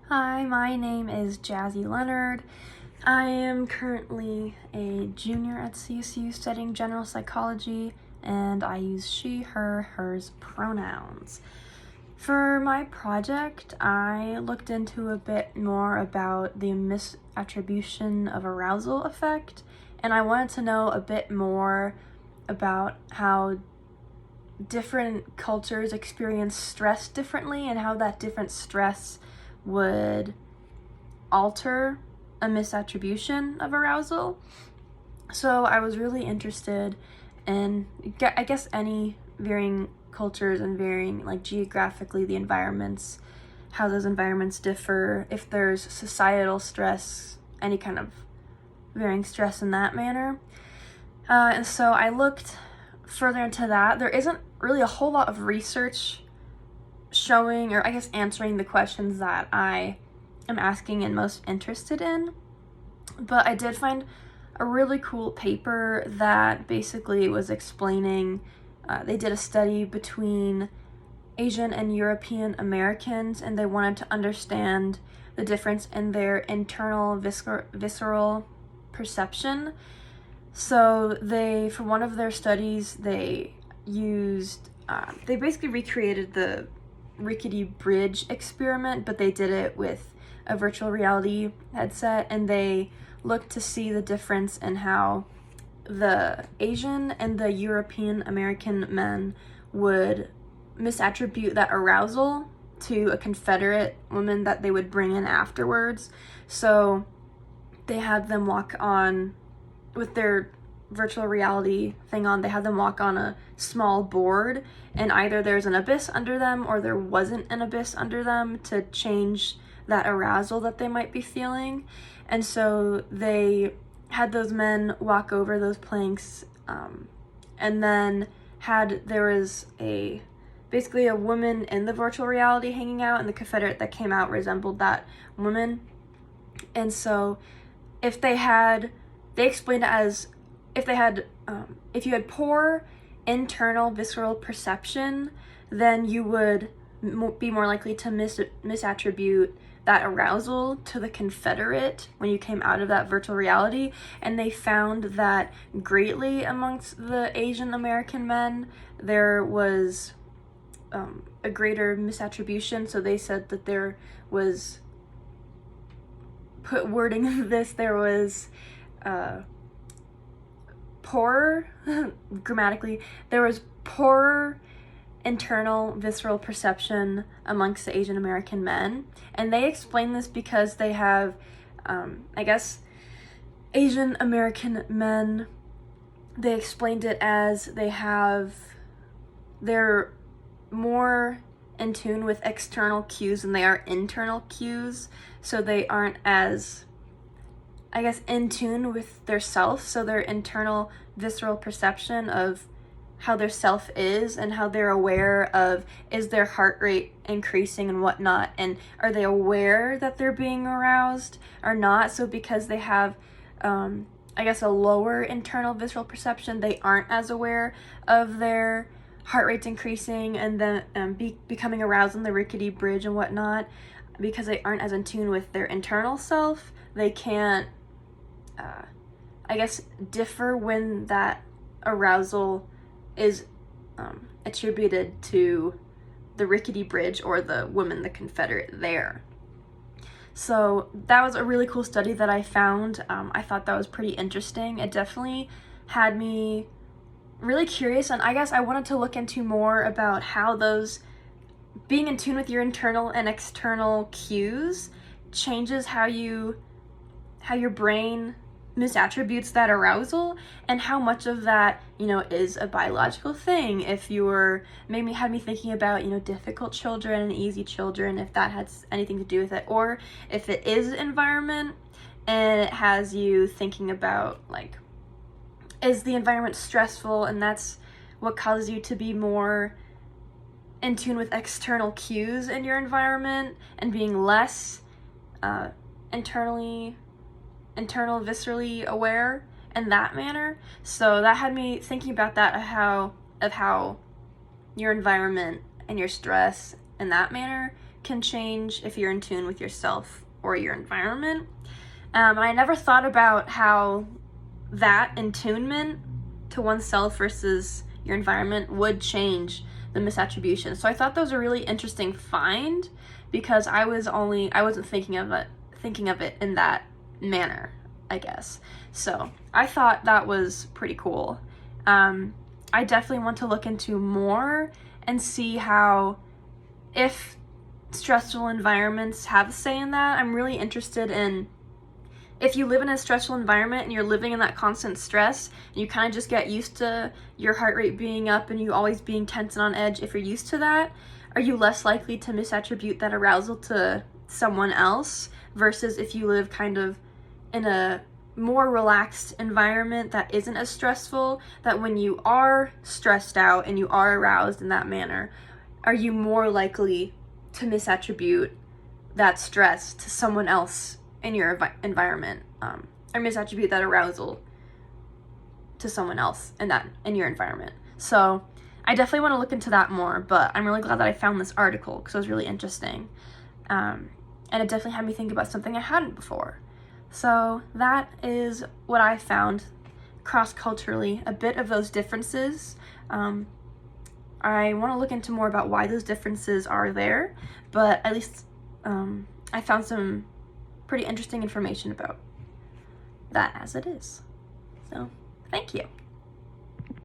Hi, my name is Jazzy Leonard. I am currently a junior at CSU studying general psychology, and I use she, her, hers pronouns. For my project, I looked into a bit more about the misattribution of arousal effect, and I wanted to know a bit more about how different cultures experience stress differently and how that different stress would alter a misattribution of arousal. So I was really interested in, I guess, any varying cultures and varying, like, geographically, the environments, how those environments differ, if there's societal stress, any kind of varying stress in that manner. And so I looked further into that. There isn't really a whole lot of research showing, or I guess answering, the questions that I am asking and most interested in, but I did find a really cool paper that basically was explaining, they did a study between Asian and European Americans, and they wanted to understand the difference in their internal visceral perception. So for one of their studies, they basically recreated the rickety bridge experiment, but they did it with a virtual reality headset, and they looked to see the difference in how the Asian and the European American men would misattribute that arousal to a Confederate woman that they would bring in afterwards. So they had them walk on, with their virtual reality thing on, they had them walk on a small board, and either there's an abyss under them or there wasn't an abyss under them to change that arousal that they might be feeling. And so they had those men walk over those planks, and then there was basically a woman in the virtual reality hanging out, and the Confederate that came out resembled that woman. And so they explained it as, if you had poor internal visceral perception, then you would be more likely to misattribute that arousal to the Confederate when you came out of that virtual reality. And they found that greatly amongst the Asian American men, there was a greater misattribution. So they said that there was, there was poorer, grammatically, there was poorer internal visceral perception amongst the Asian American men. And they explain this because they have, I guess, Asian American men, they explained it as they're more in tune with external cues than they are internal cues. So they aren't as, I guess, in tune with their self. So their internal visceral perception of how their self is and how they're aware of, is their heart rate increasing and whatnot, and are they aware that they're being aroused or not. So because they have, I guess, a lower internal visceral perception, they aren't as aware of their heart rates increasing and then becoming aroused on the rickety bridge and whatnot. Because they aren't as in tune with their internal self, they can't, I guess, differ when that arousal is attributed to the rickety bridge or the woman, the Confederate there. So that was a really cool study that I found. I thought that was pretty interesting. It definitely had me really curious, and I guess I wanted to look into more about how those being in tune with your internal and external cues changes how your brain misattributes that arousal, and how much of that, is a biological thing. If had me thinking about, difficult children and easy children, if that has anything to do with it, or if it is environment, and it has you thinking about, like, is the environment stressful, and that's what causes you to be more in tune with external cues in your environment and being less internal viscerally aware in that manner. So that had me thinking about that, of how your environment and your stress in that manner can change if you're in tune with yourself or your environment. I never thought about how that attunement to oneself versus your environment would change the misattribution. So I thought that was a really interesting find, because I wasn't thinking of it in that manner, I guess. So I thought that was pretty cool. I definitely want to look into more and see how, if stressful environments have a say in that. I'm really interested in, if you live in a stressful environment and you're living in that constant stress, and you kind of just get used to your heart rate being up and you always being tense and on edge, if you're used to that, are you less likely to misattribute that arousal to someone else, versus if you live kind of in a more relaxed environment that isn't as stressful, that when you are stressed out and you are aroused in that manner, are you more likely to misattribute that stress to someone else in your environment, or misattribute that arousal to someone else in your environment? So I definitely want to look into that more, but I'm really glad that I found this article because it was really interesting, and it definitely had me think about something I hadn't before. So that is what I found cross-culturally, a bit of those differences. I want to look into more about why those differences are there, but at least I found some pretty interesting information about that as it is. So, thank you.